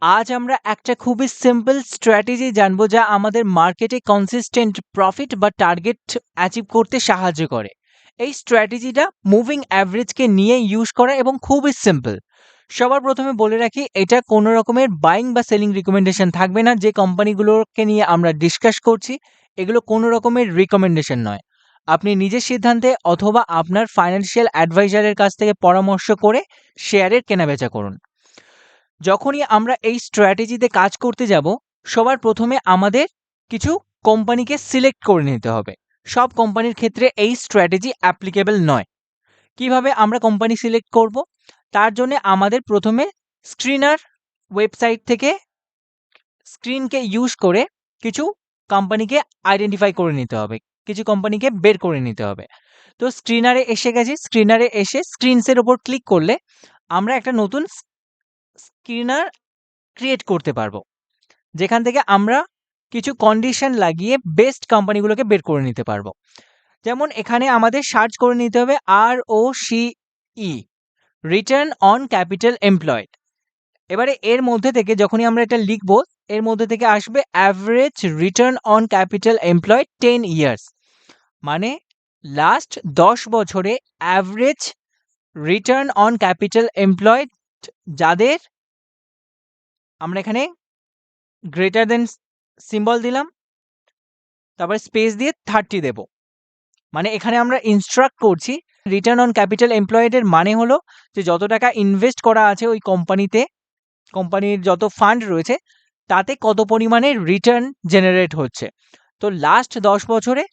আজ আমরা একটা খুবই সিম্পল স্ট্র্যাটেজি জানবো যা আমাদের মার্কেটে কনসিস্টেন্ট প্রফিট বা টার্গেট অ্যাচিভ করতে সাহায্য করে। এই স্ট্র্যাটেজিটা মুভিং অ্যাভারেজকে নিয়ে ইউজ করা এবং খুবই সিম্পল। সবার প্রথমে বলে রাখি, এটা কোনো রকমের বাইং বা সেলিং রিকমেন্ডেশন থাকবে না। যে কোম্পানিগুলোকে নিয়ে আমরা ডিসকাস করছি এগুলো কোনো রকমের রিকমেন্ডেশন নয়। আপনি নিজের সিদ্ধান্তে অথবা আপনার ফাইন্যান্সিয়াল অ্যাডভাইজারের কাছ থেকে পরামর্শ করে শেয়ারের কেনাবেচা করুন। যখনই আমরা এই স্ট্র্যাটেজিতে কাজ করতে যাব, সবার প্রথমে আমাদের কিছু কোম্পানিকে সিলেক্ট করে নিতে হবে। সব কোম্পানির ক্ষেত্রে এই স্ট্র্যাটেজি অ্যাপ্লিকেবল নয়। কিভাবে আমরা কোম্পানি সিলেক্ট করব? তার জন্য আমাদের প্রথমে স্ক্রিনার ওয়েবসাইট থেকে স্ক্রিনকে ইউজ করে কিছু কোম্পানিকে আইডেন্টিফাই করে নিতে হবে, কিছু কোম্পানিকে বের করে নিতে হবে। তো স্ক্রিনারে এসে গেছি, স্ক্রিনারে এসে স্ক্রিনসের ওপর ক্লিক করলে আমরা একটা নতুন স্ক্রিনার ক্রিয়েট করতে পারবো, যেখান থেকে আমরা কিছু কন্ডিশন লাগিয়ে বেস্ট কোম্পানিগুলোকে বের করে নিতে পারবো। যেমন এখানে আমাদের সার্চ করে নিতে হবে ROCE, return on capital employed. এবারে এর মধ্যে থেকে যখনই আমরা এটা লিখবো, এর মধ্যে থেকে আসবে average return on capital employed 10 years, মানে লাস্ট 10 বছরে average return on capital employed যাদের, আমরা এখানে গ্রেটার দেন সিম্বল দিলাম, তারপরে স্পেস দিয়ে 30 দেব। মানে এখানে আমরা ইনস্ট্রাক্ট করছি রিটার্ন অন ক্যাপিটাল এমপ্লয়েডের মানে হলো যে যত টাকা ইনভেস্ট করা আছে ওই কোম্পানিতে, কোম্পানির যত ফান্ড রয়েছে তাতে কত পরিমাণে রিটার্ন জেনারেট হচ্ছে। তো লাস্ট 10 বছরে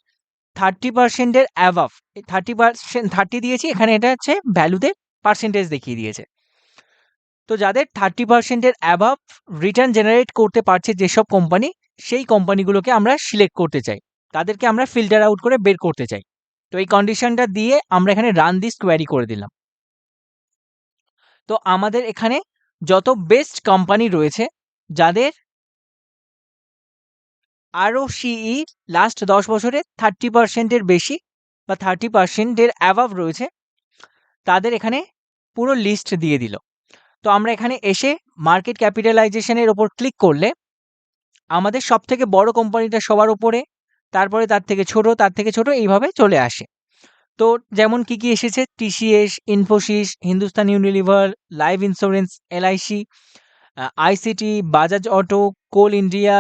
30%-এর অ্যাভাব, 30% 30 দিয়েছি, এখানে এটা হচ্ছে ভ্যালুতে পার্সেন্টেজ দেখিয়ে দিয়েছে। তো যাদের 30%-এর অ্যাভাব রিটার্ন জেনারেট করতে পারছে যেসব কোম্পানি, সেই কোম্পানিগুলোকে আমরা সিলেক্ট করতে চাই, তাদেরকে আমরা ফিল্টার আউট করে বের করতে চাই। তো এই কন্ডিশনটা দিয়ে আমরা এখানে রান দিস কোয়ারি করে দিলাম। তো আমাদের এখানে যত বেস্ট কোম্পানি রয়েছে যাদের ROCE লাস্ট 10 বছরে 30%-এর বেশি বা 30%-এর অ্যাভাব রয়েছে, তাদের এখানে পুরো লিস্ট দিয়ে দিল। তো আমরা এখানে এসে মার্কেট ক্যাপিটালাইজেশনের ওপর ক্লিক করলে আমাদের সবথেকে বড় কোম্পানিটা সবার উপরে, তারপরে তার থেকে ছোট, তার থেকে ছোট, এইভাবে চলে আসে। তো যেমন কি এসেছে, TCS, Infosys, Hindustan Unilever, life insurance, LIC, ICT, Bajaj auto, coal India,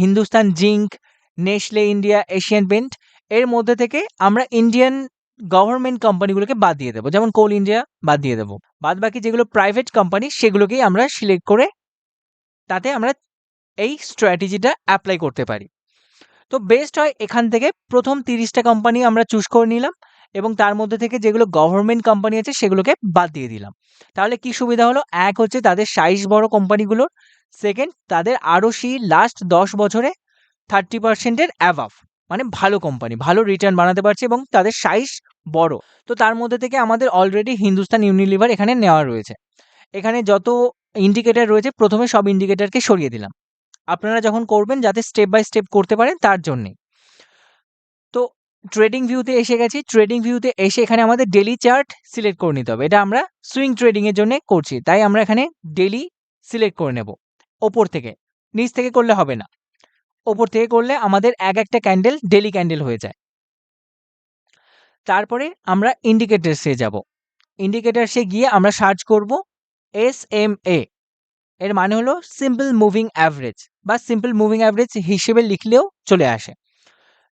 Hindustan zinc, Nestle India, Asian paint. এর মধ্যে থেকে আমরা ইন্ডিয়ান গভর্নমেন্ট কোম্পানিগুলোকে বাদ দিয়ে দেবো, যেমন কোল ইন্ডিয়া বাদ দিয়ে দেবো। বাদ বাকি যেগুলো প্রাইভেট কোম্পানি সেগুলোকেই আমরা সিলেক্ট করে তাতে আমরা এই স্ট্র্যাটেজিটা অ্যাপ্লাই করতে পারি। তো বেস্ট হয় এখান থেকে প্রথম 30টা কোম্পানি আমরা চুজ করে নিলাম এবং তার মধ্যে থেকে যেগুলো গভর্নমেন্ট কোম্পানি আছে সেগুলোকে বাদ দিয়ে দিলাম। তাহলে কি সুবিধা হলো? এক হচ্ছে তাদের সাইজ বড় কোম্পানিগুলোর, সেকেন্ড তাদের ROCE লাস্ট 10 বছরে 30%-এর অ্যাভাব, মানে ভালো কোম্পানি, ভালো রিটার্ন বানাতে পারছে এবং তাদের সাইজ বড়। তো তার মধ্যে থেকে আমাদের অলরেডি হিন্দুস্তান ইউনিলিভার এখানে নেওয়া রয়েছে। এখানে যত ইন্ডিকেটর রয়েছে প্রথমে সব ইন্ডিকেটরকে সরিয়ে দিলাম। আপনারা যখন করবেন যাতে স্টেপ বাই স্টেপ করতে পারেন তার জন্যে। তো ট্রেডিং ভিউতে এসে গেছি, ট্রেডিং ভিউতে এসে এখানে আমাদের ডেলি চার্ট সিলেক্ট করে নিতে হবে। এটা আমরা সুইং ট্রেডিং এর জন্য করছি, তাই আমরা এখানে ডেলি সিলেক্ট করে নেব। ওপর থেকে, নিচ থেকে করলে হবে না, ওপর থেকে করলে আমাদের এক একটা ক্যান্ডেল ডেলি ক্যান্ডেল হয়ে যায়। তারপরে আমরা ইন্ডিকেটরসে যাব। ইন্ডিকেটরসে গিয়ে আমরা সার্চ করব SMA, এর মানে হলো সিম্পল মুভিং অ্যাভারেজ, বা সিম্পল মুভিং অ্যাভারেজ হিসেবে লিখলেও চলে আসে।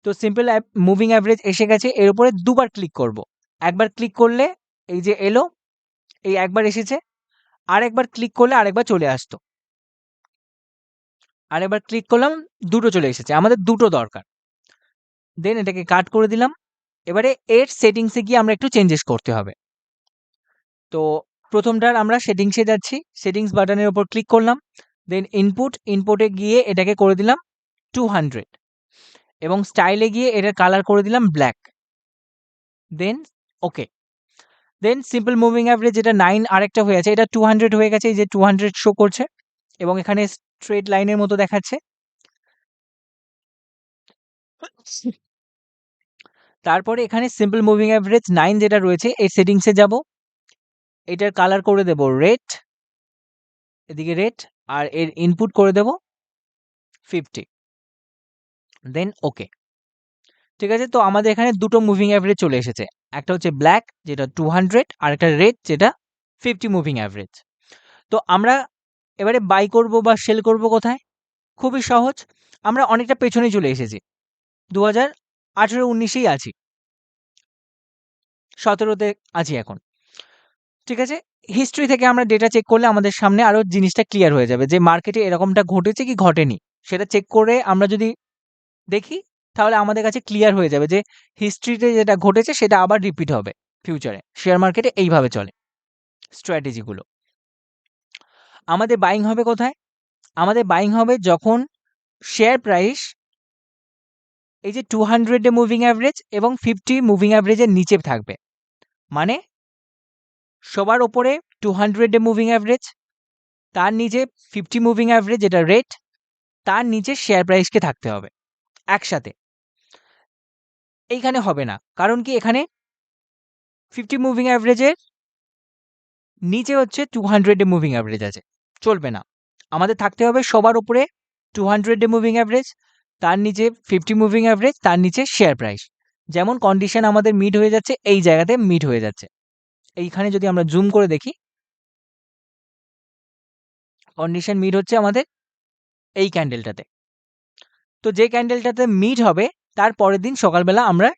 তো সিম্পল মুভিং অ্যাভারেজ এসে গেছে, এর উপরে দুবার ক্লিক করব। একবার ক্লিক করলে এই যে এলো, এই একবার এসেছে, আর একবার ক্লিক করলে আরেকবার চলে আসতো, আরেকবার ক্লিক করলাম, দুটো চলে এসেছে, আমাদের দুটো দরকার। দেন এটাকে কাট করে দিলাম। এবারে এর সেটিংসে গিয়ে আমরা একটু চেঞ্জেস করতে হবে। তো প্রথমটার আমরা সেটিংসে যাচ্ছি, সেটিংস বাটনের উপর ক্লিক করলাম, দেন ইনপুটে গিয়ে এটাকে করে দিলাম 200 এবং স্টাইলে গিয়ে এটার কালার করে দিলাম ব্ল্যাক। দেন ওকে। দেন সিম্পল মুভিং অ্যাভারেজ যেটা 9 আরেকটা হয়ে আছে, এটা 200 হয়ে গেছে, এই যে 200 শো করছে এবং এখানে স্ট্রেট লাইনের মতো দেখাচ্ছে। তারপরে এখানে সিম্পল মুভিং অ্যাভারেজ 9 যেটা রয়েছে এর সেটিংসে যাব, এটার কালার করে দেব রেড এদিকে রেট, আর এর ইনপুট করে দেব 50, দেন ওকে। ঠিক আছে, তো আমাদের এখানে দুটো মুভিং অ্যাভারেজ চলে এসেছে, একটা হচ্ছে ব্ল্যাক যেটা 200 আর একটা রেড যেটা 50 মুভিং অ্যাভারেজ। তো আমরা এবারে বাই করব বা সেল করব কোথায়? খুবই সহজ, আমরা অনেকটা পেছনে চলে এসেছি, 2018-19-এই আছি, 17তে আছি এখন। ঠিক আছে, হিস্ট্রি থেকে আমরা ডেটা চেক করলে আমাদের সামনে আরো জিনিসটা ক্লিয়ার হয়ে যাবে যে মার্কেটে এরকমটা ঘটেছে কি ঘটেনি, সেটা চেক করে আমরা যদি দেখি তাহলে আমাদের কাছে ক্লিয়ার হয়ে যাবে যে হিস্ট্রিতে যেটা ঘটেছে সেটা আবার রিপিট হবে ফিউচারে। শেয়ার মার্কেটে এইভাবে চলে স্ট্র্যাটেজিগুলো। আমাদের বাইং হবে কোথায়? আমাদের বাইং হবে যখন শেয়ার প্রাইস এই যে 200 ডে মুভিং অ্যাভারেজ এবং 50 মুভিং অ্যাভারেজের নিচে থাকবে, মানে সবার ওপরে 200 ডে মুভিং অ্যাভারেজ, তার নিচে 50 মুভিং অ্যাভারেজ যেটা রেট, তার নিচে শেয়ার প্রাইসকে থাকতে হবে একসাথে। এইখানে হবে না, কারণ কি এখানে 50 মুভিং অ্যাভারেজের নিচে হচ্ছে 200 ডে মুভিং অ্যাভারেজ আছে, চলবে না। আমাদের থাকতে হবে সবার উপরে 200 ডে মুভিং অ্যাভারেজ, তার নিচে 50 মুভিং অ্যাভারেজ, তার নিচে শেয়ার প্রাইস। যেমন কন্ডিশন আমাদের মিট হয়ে যাচ্ছে, এই জায়গাতে মিট হয়ে যাচ্ছে। এইখানে যদি আমরা জুম করে দেখি, কন্ডিশন মিট হচ্ছে আমাদের এই ক্যান্ডেলটাতে। তো যে ক্যান্ডেলটাতে মিট হবে তার পরের দিন সকালবেলা আমরা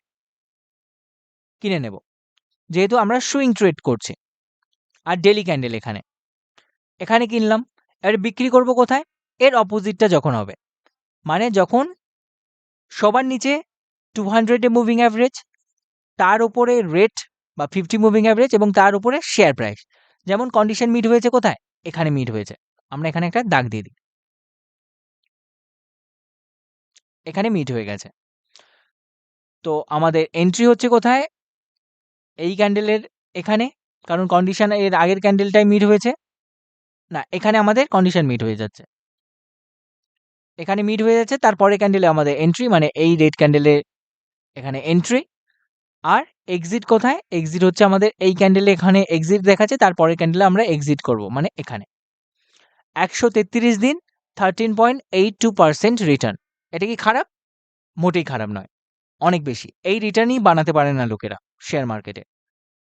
কিনে নেব, যেহেতু আমরা সুইং ট্রেড করছি। আর ডেলি ক্যান্ডেল এখানে এখানে কিনলাম, এবার বিক্রি করব কোথায়? এর অপোজিটটা যখন হবে, মানে যখন সবার নিচে 200 ডে মুভিং অ্যাভারেজ, তার উপরে রেট বা 50 মুভিং অ্যাভারেজ এবং তার উপরে শেয়ার প্রাইস। যেমন কন্ডিশন মিট হয়েছে কোথায়? এখানে মিট হয়েছে, আমরা এখানে একটা দাগ দিয়ে দিই, এখানে মিট হয়ে গেছে। তো আমাদের এন্ট্রি হচ্ছে কোথায়? এই ক্যান্ডেলের এখানে, কারণ কন্ডিশন এর আগের ক্যান্ডেলটাই মিট হয়েছে না, এখানে আমাদের কন্ডিশন মিট হয়ে যাচ্ছে, এখানে মিট হয়ে যাচ্ছে, তারপরে ক্যান্ডেলে আমাদের এন্ট্রি, মানে এই রেড ক্যান্ডেলে এখানে এন্ট্রি। আর এক্সিট কোথায়? এক্সিট হচ্ছে আমাদের এই ক্যান্ডেলে, এখানে এক্সিট দেখাচ্ছে, তারপরে ক্যান্ডেলে আমরা এক্সিট করব, মানে এখানে 133 দিন 13.82% রিটার্ন। এটা কি খারাপ? মোটেই খারাপ নয়, অনেক বেশি। এই রিটার্নই বানাতে পারে না লোকেরা শেয়ার মার্কেটে।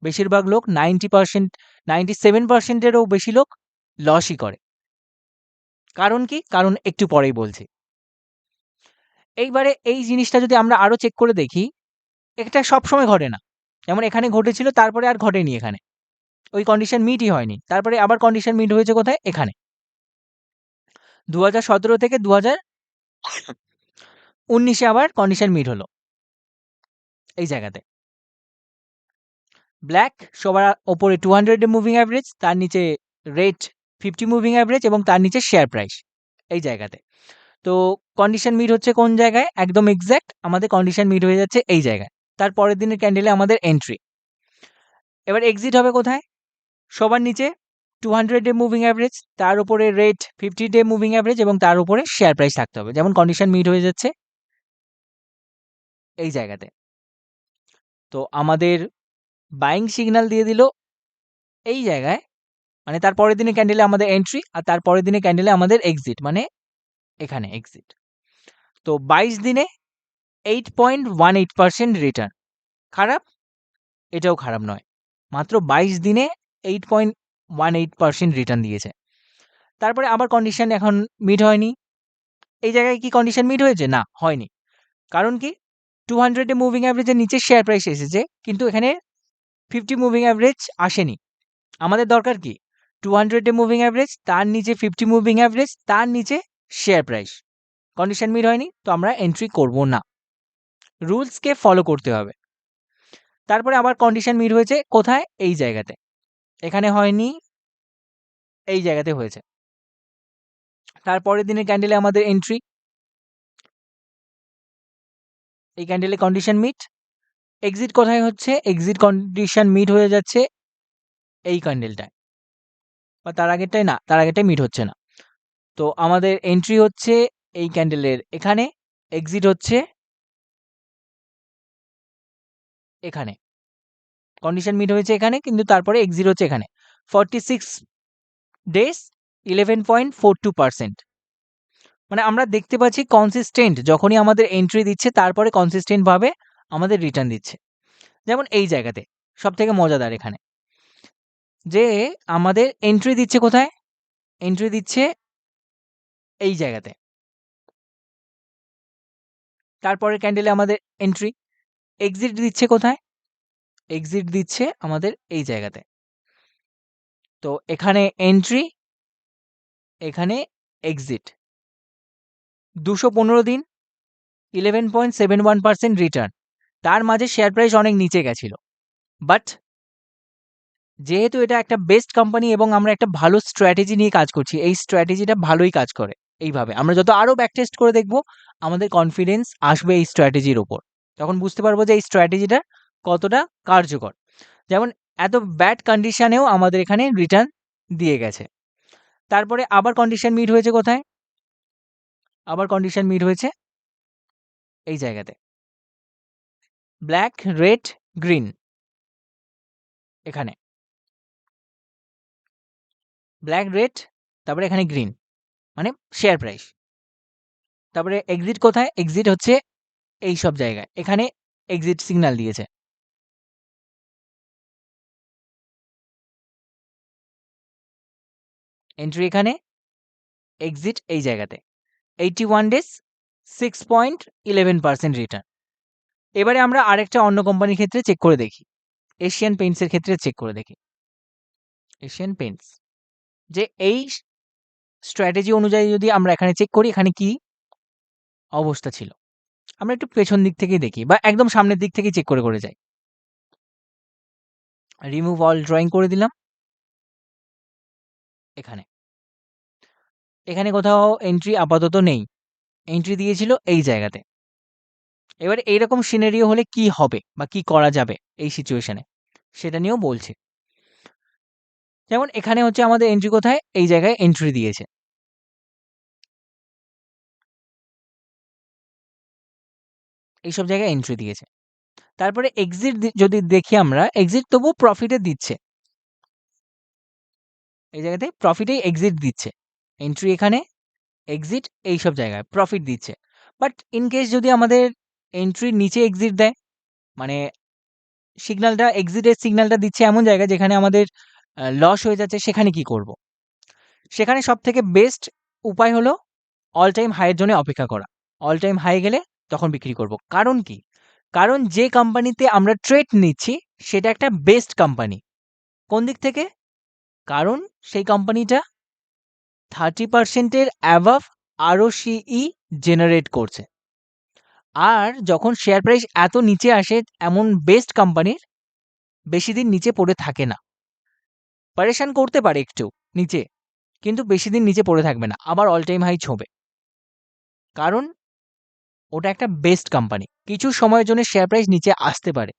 বেশিরভাগ লোক 90%, 97%-এরও বেশি লোক লসই করে। কারণ কি? কারণ একটু পরেই বলছি। এইবারে এই জিনিসটা যদি আমরা আরো চেক করে দেখি, এটা সবসময় ঘটে না। যেমন এখানে ঘটেছিল, তারপরে আর ঘটেনি এখানে, ওই কন্ডিশন মিটই হয়নি, তারপরে আবার কন্ডিশন মিট হয়েছে কোথায়? এখানে 2017 থেকে 2019-এ আবার কন্ডিশন মিট হলো এই জায়গাতে। ব্ল্যাক সবার ওপরে 200 ডে মুভিং অ্যাভারেজ, তার নিচে রেট 50 মুভিং অ্যাভারেজ এবং তার নিচে শেয়ার প্রাইস এই জায়গাতে। তো কন্ডিশন মিট হচ্ছে কোন জায়গায়? একদম এক্সাক্ট আমাদের কন্ডিশন মিট হয়ে যাচ্ছে এই জায়গায়। তার পরের দিনের ক্যান্ডেলে আমাদের এন্ট্রি। এবার এক্সিট হবে কোথায়? সবার নিচে 200 ডে মুভিং অ্যাভারেজ, তার উপরে রেট 50 ডে মুভিং অ্যাভারেজ এবং তার উপরে শেয়ার প্রাইস থাকতে হবে। যেমন কন্ডিশন মিট হয়ে যাচ্ছে এই জায়গাতে। তো আমাদের বাইং সিগন্যাল দিয়ে দিল এই জায়গায়, মানে তার পরের দিনের ক্যান্ডেলে আমাদের এন্ট্রি, আর তার পরের দিনের ক্যান্ডেলে আমাদের এক্সিট, মানে এখানে এক্সিট। তো 22 দিনে 8.18% রিটার্ন। খারাপ? এটাও খারাপ নয়, মাত্র 22 দিনে 8.18% রিটার্ন দিয়েছে। তারপরে আবার কন্ডিশন এখন মিট হয়নি। এই জায়গায় কি কন্ডিশন মিট হয়েছে? না, হয়নি। কারণ কি? 200 ডে মুভিং অ্যাভারেজের নিচে শেয়ার প্রাইস এসেছে, কিন্তু এখানে 50 মুভিং অ্যাভারেজ আসেনি। আমাদের দরকার কি? 200 ডে মুভিং অ্যাভারেজ, তার নিচে 50 মুভিং অ্যাভারেজ, তার নিচে শেয়ার প্রাইস। কন্ডিশন মিট হয়নি, তো আমরা এন্ট্রি করব না। রুলসকে ফলো করতে হবে। তারপরে আবার কন্ডিশন মিট হয়েছে কোথায়? এই জায়গাতে। এখানে হয়নি, এই জায়গাতে হয়েছে। তারপরের দিনের ক্যান্ডেলে আমাদের এন্ট্রি, এই ক্যান্ডেলে কন্ডিশন মিট। এক্সিট কোথায় হচ্ছে? এক্সিট কন্ডিশন মিট হয়ে যাচ্ছে এই ক্যান্ডেলটায়, বা তার আগেরটায় না, তার আগেরটায় মিট হচ্ছে না। তো আমাদের এন্ট্রি হচ্ছে এই ক্যান্ডেলের এখানে, এক্সিট হচ্ছে এখানে। কন্ডিশন মিট হয়েছে এখানে, কিন্তু তারপরে এক্সিট হচ্ছে এখানে। 46 ডেজ 11.42%। মানে আমরা দেখতে পাচ্ছি কনসিস্টেন্ট যখনই আমাদের এন্ট্রি দিচ্ছে তারপরে কনসিস্টেন্টভাবে আমাদের রিটার্ন দিচ্ছে। যেমন এই জায়গাতে সবথেকে মজাদার এখানে যে আমাদের এন্ট্রি দিচ্ছে কোথায়? এন্ট্রি দিচ্ছে এই জায়গাতে। তারপরের ক্যান্ডেলে আমাদের এন্ট্রি। এক্সিট দিচ্ছে কোথায়? এক্সিট দিচ্ছে আমাদের এই জায়গাতে। তো এখানে এন্ট্রি, এখানে এক্সিট। 215 দিন 11.71% রিটার্ন। তার মাঝে শেয়ার প্রাইস অনেক নিচে গেছিল। বাট যেহেতু এটা একটা বেস্ট কোম্পানি এবং আমরা একটা ভালো স্ট্র্যাটেজি নিয়ে কাজ করছি, এই স্ট্র্যাটেজিটা ভালোই কাজ করে। এইভাবে আমরা যত আরও ব্যাক টেস্ট করে দেখব, আমাদের কনফিডেন্স আসবে এই স্ট্র্যাটেজির উপর। তখন বুঝতে পারবো যে এই স্ট্র্যাটেজিটা কতটা কার্যকর। যেমন এত ব্যাড কন্ডিশনেও আমাদের এখানে রিটার্ন দিয়ে গেছে। তারপরে আবার কন্ডিশন মিট হয়েছে কোথায়? আবার কন্ডিশন মিট হয়েছে এই জায়গাতে। ব্ল্যাক, রেড, গ্রিন এখানে। ব্ল্যাক, রেড, তারপরে এখানে গ্রিন মানে শেয়ার প্রাইস। তারপরে এক্সিট কোথায়? এক্সিট হচ্ছে এই সব জায়গায়। এখানে এক্সিট সিগন্যাল দিয়েছে। এন্ট্রি এখানে, এক্সিট এই জায়গাতে। 81 ডেজ 6.11% রিটার্ন। এবারে আমরা আরেকটা অন্য কোম্পানির ক্ষেত্রে চেক করে দেখি। এশিয়ান পেইন্টসের ক্ষেত্রে চেক করে দেখি। এশিয়ান পেইন্টস যে এই স্ট্র্যাটেজি অনুযায়ী যদি আমরা এখানে চেক করি, এখানে কি অবস্থা ছিল? আমরা একটু পেছন দিক থেকেই দেখি বা একদম সামনের দিক থেকেই চেক করে যাই। রিমুভ অল ড্রয়িং করে দিলাম। এখানে এখানে কোথাও এন্ট্রি আপাতত নেই। এন্ট্রি দিয়েছিল এই জায়গাতে। এবারে এইরকম সিনারিও হলে কি হবে বা কি করা যাবে এই সিচুয়েশনে, সেটা নিয়েও বলছি। যেমন এখানে হচ্ছে আমাদের এন্ট্রি কোথায়? এই জায়গায় এন্ট্রি দিয়েছে। এইসব জায়গায় এন্ট্রি দিয়েছে। তারপরে এক্সিট যদি দেখি আমরা, এক্সিট তবুও প্রফিটে দিচ্ছে। এই জায়গাতে প্রফিটেই এক্সিট দিচ্ছে। এন্ট্রি এখানে, এক্সিট এইসব জায়গায় প্রফিট দিচ্ছে। বাট ইন কেস যদি আমাদের এন্ট্রির নিচে এক্সিট দেয়, মানে সিগন্যালটা এক্সিটের সিগন্যালটা দিচ্ছে এমন জায়গায় যেখানে আমাদের লস হয়ে যাচ্ছে, সেখানে কি করব? সেখানে সবথেকে বেস্ট উপায় হলো অল টাইম হাইয়ের জন্য অপেক্ষা করা। অল টাইম হাই গেলে তখন বিক্রি করব। কারণ কি? কারণ যে কোম্পানিতে আমরা ট্রেড নিচ্ছি সেটা একটা বেস্ট কোম্পানি। কোন দিক থেকে? কারণ সেই কোম্পানিটা 30% এর অ্যাবভ ROCE জেনারেট করছে। আর যখন শেয়ার প্রাইস এত নিচে আসে, এমন বেস্ট কোম্পানির বেশি দিন নিচে পড়ে থাকে না। পারেশান করতে পারে একটু নিচে, কিন্তু বেশি দিন নিচে পড়ে থাকবে না, আবার অল টাইম হাই ছোঁবে। কারণ ওটা একটা বেস্ট কোম্পানি। কিছু সময়ের জন্য শেয়ার প্রাইস নিচে আসতে পারে,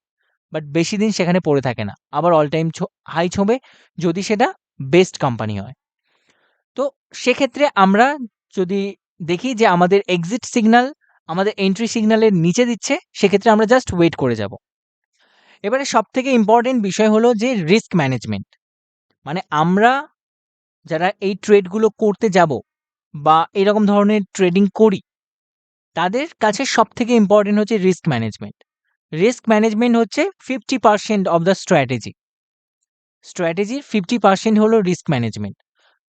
বাট বেশি দিন সেখানে পড়ে থাকে না, আবার অল টাইম হাই ছোঁবে যদি সেটা বেস্ট কোম্পানি হয়। তো সেক্ষেত্রে আমরা যদি দেখি যে আমাদের এক্সিট সিগন্যাল আমাদের এন্ট্রি সিগন্যালের নিচে দিচ্ছে, সেক্ষেত্রে আমরা জাস্ট ওয়েট করে যাব। এবারে সবথেকে ইম্পর্টেন্ট বিষয় হলো যে রিস্ক ম্যানেজমেন্ট। মানে আমরা যারা এই ট্রেডগুলো করতে যাব বা এরকম ধরনের ট্রেডিং করি, তাদের কাছে সবথেকে ইম্পর্টেন্ট হচ্ছে রিস্ক ম্যানেজমেন্ট। রিস্ক ম্যানেজমেন্ট হচ্ছে 50% অফ দ্য স্ট্র্যাটেজি। স্ট্র্যাটেজির 50% হলো রিস্ক ম্যানেজমেন্ট।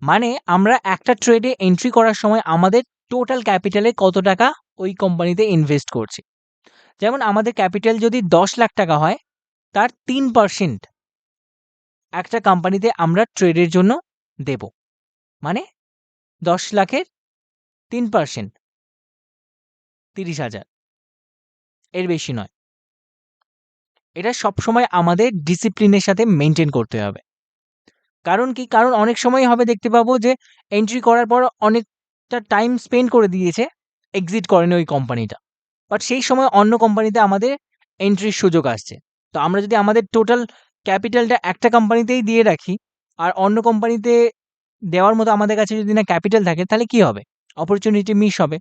মানে আমরা একটা ট্রেডে এন্ট্রি করার সময় আমাদের টোটাল ক্যাপিটালে কত টাকা ওই কোম্পানিতে ইনভেস্ট করছি। যেমন আমাদের ক্যাপিটাল যদি 10 লাখ টাকা হয়, তার 3% একটা কোম্পানিতে আমরা ট্রেডের জন্য দেব। মানে 10 লাখের 3% 30,000, এর বেশি নয়। এটা সবসময় আমাদের ডিসিপ্লিনের সাথে মেনটেন করতে হবে। কারণ কি? কারণ অনেক সময় হবে দেখতে পাবো যে এন্ট্রি করার পর অনেকটা টাইম স্পেন্ড করে দিয়েছে, এক্সিট করেনি ওই কোম্পানিটা। বাট সেই সময় অন্য কোম্পানিতে আমাদের এন্ট্রির সুযোগ আসছে। তো আমরা যদি আমাদের টোটাল ক্যাপিটালটা একটা কোম্পানিতেই দিয়ে রাখি, আর অন্য কোম্পানিতে দেওয়ার মতো আমাদের কাছে যদি না ক্যাপিটাল থাকে, তাহলে কি হবে? অপরচুনিটি মিস হবে।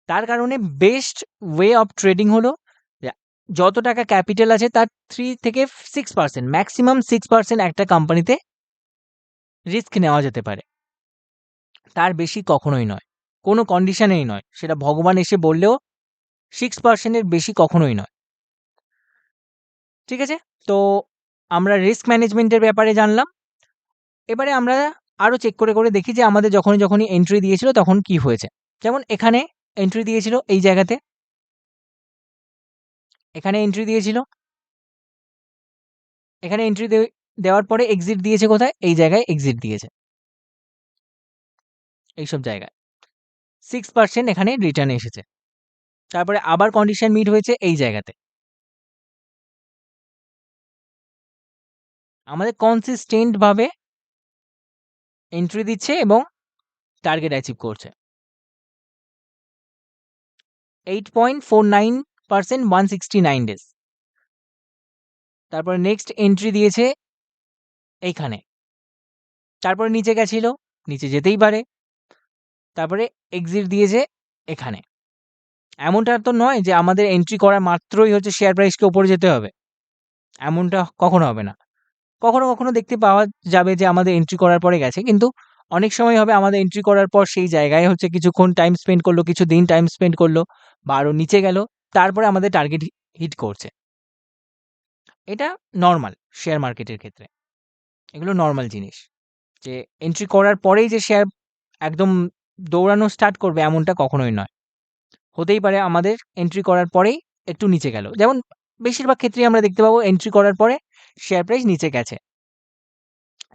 তার কারণে বেস্ট ওয়ে অফ ট্রেডিং হলো যে যত টাকা ক্যাপিটাল আছে তার 3 থেকে 6%, ম্যাক্সিমাম 6% একটা কোম্পানিতে রিস্ক নেওয়া যেতে পারে, তার বেশি কখনোই নয়, কোনো কন্ডিশনেই নয়। সেটা ভগবান এসে বললেও 6% এর বেশি কখনোই নয়। ঠিক আছে? তো আমরা রিস্ক ম্যানেজমেন্টের ব্যাপারে জানলাম। এবারে আমরা আরো চেক করে দেখি যে আমাদের যখনই এন্ট্রি দিয়েছিল তখন কি হয়েছে। যেমন এখানে এন্ট্রি দিয়েছিল এই জায়গাতে, এখানে এন্ট্রি দিয়েছিল, এখানে এন্ট্রি দেওয়ার পরে এক্সিট দিয়েছে কোথায়? এই জায়গায় এক্সিট দিয়েছে, এইসব জায়গায় 6% এখানে রিটার্ন এসেছে। তারপরে আবার কন্ডিশন মিট হয়েছে এই জায়গাতে। আমাদের কনসিস্টেন্ট ভাবে এন্ট্রি দিচ্ছে এবং টার্গেট অ্যাচিভ করছে। 8.49% 169 ডেজ। তারপরে নেক্সট এন্ট্রি দিয়েছে এইখানে, তারপরে নিচে গেছিল, নিচে যেতেই পারে, তারপরে এক্সিট দিয়েছে এখানে। এমনটা তো নয় যে আমাদের এন্ট্রি করা মাত্রই হচ্ছে শেয়ার প্রাইসকে উপরে যেতে হবে, এমনটা কখনো হবে না। কখনো দেখতে পাওয়া যাবে যে আমাদের এন্ট্রি করার পরে গেছে, কিন্তু অনেক সময় হবে আমাদের এন্ট্রি করার পর সেই জায়গায় হচ্ছে কিছুক্ষণ টাইম স্পেন্ড করলো, কিছুদিন টাইম স্পেন্ড করলো বা আরো নিচে গেল, তারপরে আমাদের টার্গেট হিট করছে। এটা নরমাল শেয়ার মার্কেটের ক্ষেত্রে, এগুলো নরমাল জিনিস। যে এন্ট্রি করার পরেই যে শেয়ার একদম দৌড়ানো স্টার্ট করবে এমনটা কখনোই নয়। হতেই পারে আমাদের এন্ট্রি করার পরেই একটু নিচে গেল, যেমন বেশিরভাগ ক্ষেত্রেই আমরা দেখতে পাবো এন্ট্রি করার পরে শেয়ার প্রাইস নিচে গেছে।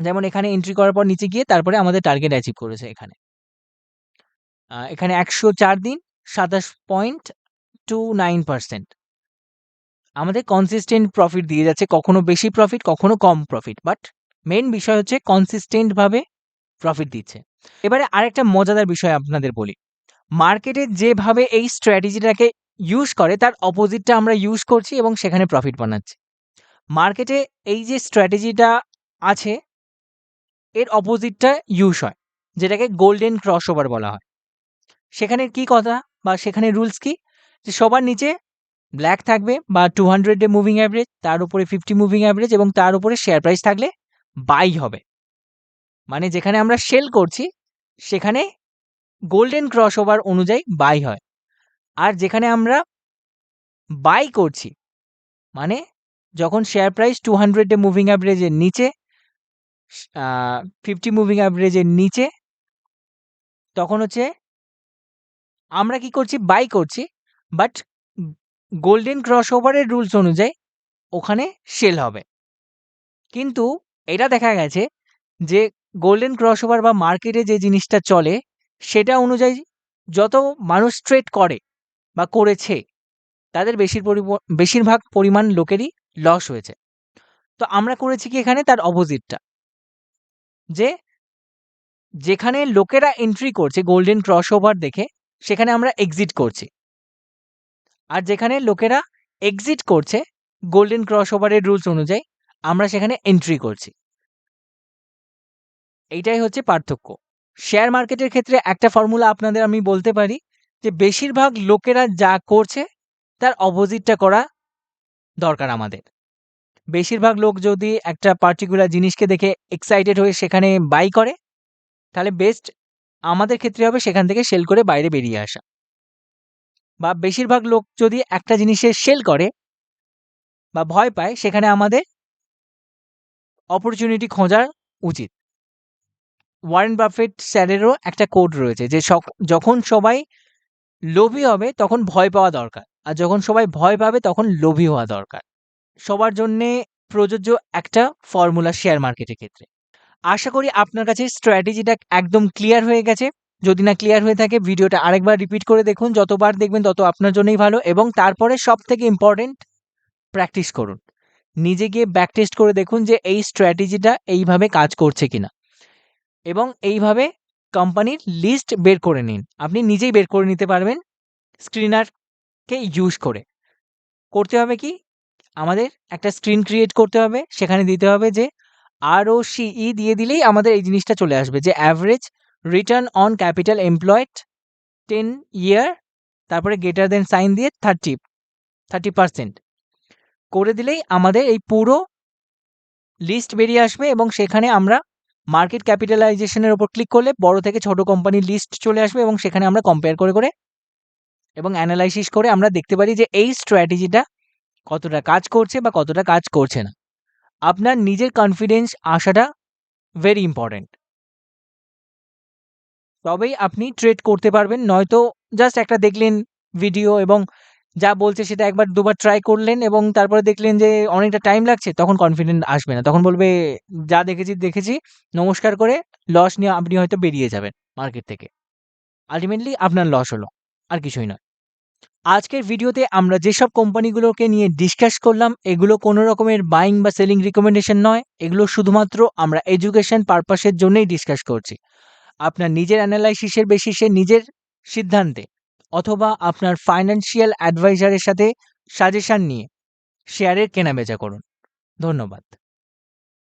যেমন এখানে এন্ট্রি করার পর নিচে গিয়ে তারপরে আমাদের টার্গেট অ্যাচিভ করেছে এখানে। এখানে ১০৪ দিন ২৭.29%। আমাদের কনসিস্টেন্ট প্রফিট দিয়ে যাচ্ছে, কখনো বেশি প্রফিট, কখনো কম প্রফিট, বাট মেইন বিষয় হচ্ছে কনসিস্টেন্ট ভাবে প্রফিট দিচ্ছে। এবারে আরেকটা মজাদার বিষয় আপনাদের বলি। মার্কেটে যেভাবে এই স্ট্র্যাটেজিটাকে ইউজ করে তার অপোজিটটা আমরা ইউজ করছি এবং সেখানে প্রফিট বানাচ্ছি। মার্কেটে এই যে স্ট্র্যাটেজিটা আছে এর অপোজিটটা ইউজ হয়, যেটাকে গোল্ডেন ক্রসওভার বলা হয়। সেখানের কি কথা বা সেখানে রুলস কি? যে সবার নিচে ব্ল্যাক থাকবে বা 200 ডে মুভিং অ্যাভারেজ, তার উপরে 50 মুভিং অ্যাভারেজ এবং তার উপরে শেয়ার প্রাইস থাকলে বাই হবে। মানে যেখানে আমরা সেল করছি সেখানে গোল্ডেন ক্রসওভার অনুযায়ী বাই হয়। আর যেখানে আমরা বাই করছি মানে যখন শেয়ার প্রাইস 200 ডে মুভিং অ্যাভারেজের নিচে, 50 মুভিং অ্যাভারেজের নিচে, তখন হচ্ছে আমরা কি করছি? বাই করছি, বাট গোল্ডেন ক্রসওভারের রুলস অনুযায়ী ওখানে সেল হবে। কিন্তু এটা দেখা গেছে যে গোল্ডেন ক্রসওভার বা মার্কেটে যে জিনিসটা চলে সেটা অনুযায়ী যত মানুষ ট্রেড করে বা করেছে তাদের বেশিরভাগ পরিমাণ লোকেরই লস হয়েছে। তো আমরা করেছি কি এখানে তার অপোজিটটা, যে যেখানে লোকেরা এন্ট্রি করছে গোল্ডেন ক্রসওভার দেখে সেখানে আমরা এক্সিট করছি, আর যেখানে লোকেরা এক্সিট করছে গোল্ডেন ক্রসওভারের রুলস অনুযায়ী আমরা সেখানে এন্ট্রি করছি। এইটাই হচ্ছে পার্থক্য। শেয়ার মার্কেটের ক্ষেত্রে একটা ফর্মুলা আপনাদের আমি বলতে পারি যে বেশিরভাগ লোকেরা যা করছে তার অপোজিটটা করা দরকার আমাদের। বেশিরভাগ লোক যদি একটা পার্টিকুলার জিনিসকে দেখে এক্সাইটেড হয়ে সেখানে বাই করে, তাহলে বেস্ট আমাদের ক্ষেত্রে হবে সেখান থেকে সেল করে বাইরে বেরিয়ে আসা। বা বেশিরভাগ লোক যদি একটা জিনিসে সেল করে বা ভয় পায়, সেখানে আমাদের অপরচুনিটি খোঁজা উচিত। ওয়ারেন বাফেট স্যারেরও একটা কোড রয়েছে যে যখন সবাই লোভী হবে তখন ভয় পাওয়া দরকার, আর যখন সবাই ভয় পাবে তখন লোভী হওয়া দরকার। সবার জন্যে প্রযোজ্য একটা ফর্মুলা শেয়ার মার্কেটের ক্ষেত্রে। আশা করি আপনার কাছে স্ট্র্যাটেজিটা একদম ক্লিয়ার হয়ে গেছে। যদি না ক্লিয়ার হয়ে থাকে ভিডিওটা আরেকবার রিপিট করে দেখুন, যতবার দেখবেন তত আপনার জন্যই ভালো। এবং তারপরে সবথেকে ইম্পর্টেন্ট, প্র্যাকটিস করুন। নিজে গিয়ে ব্যাক টেস্ট করে দেখুন যে এই স্ট্র্যাটেজিটা এইভাবে কাজ করছে কিনা, এবং এইভাবে কোম্পানির লিস্ট বের করে নিন। আপনি নিজেই বের করে নিতে পারবেন স্ক্রিনারকে ইউজ করে। করতে হবে কি, আমাদের একটা স্ক্রিন ক্রিয়েট করতে হবে, সেখানে দিতে হবে যে ROCE দিয়ে দিলেই আমাদের এই জিনিসটা চলে আসবে যে average return on capital employed 10 ইয়ার, তারপরে গ্রেটার দেন সাইন দিয়ে 30% করে দিলেই আমাদের এই পুরো লিস্ট বেরিয়ে আসবে এবং সেখানে আমরা মার্কেট ক্যাপিটালাইজেশনের উপর ক্লিক করলে বড় থেকে ছোট কোম্পানির লিস্ট চলে আসবে এবং সেখানে আমরা কম্পেয়ার করে এবং অ্যানালাইসিস করে আমরা দেখতে পারি যে এই স্ট্র্যাটেজিটা কতটা কাজ করছে বা কতটা কাজ করছে না। আপনার নিজের কনফিডেন্স আসাটা ভেরি ইম্পর্টেন্ট। তবেই আপনি ট্রেড করতে পারবেন। নয়তো জাস্ট একটা দেখলেন ভিডিও এবং যা বলছে সেটা একবার দুবার ট্রাই করলেন এবং তারপরে দেখলেন যে অনেকটা টাইম লাগছে, তখন কনফিডেন্ট আসবে না। তখন বলবে যা দেখেছি, নমস্কার করে লস নিয়ে আপনি হয়তো বেরিয়ে যাবেন মার্কেট থেকে। আল্টিমেটলি আপনার লস হলো, আর কিছুই নয়। আজকের ভিডিওতে আমরা যেসব কোম্পানিগুলোকে নিয়ে ডিসকাস করলাম, এগুলো কোনো রকমের বাইং বা সেলিং রিকমেন্ডেশন নয়। এগুলো শুধুমাত্র আমরা এডুকেশন পারপাসের জন্যই ডিসকাস করছি। আপনার নিজের অ্যানালাইসিসের বেসিসে নিজের সিদ্ধান্তে অথবা আপনার ফাইন্যান্সিয়াল অ্যাডভাইজারের সাথে সাজেশন নিয়ে শেয়ারের কেনাবেচা করুন। ধন্যবাদ।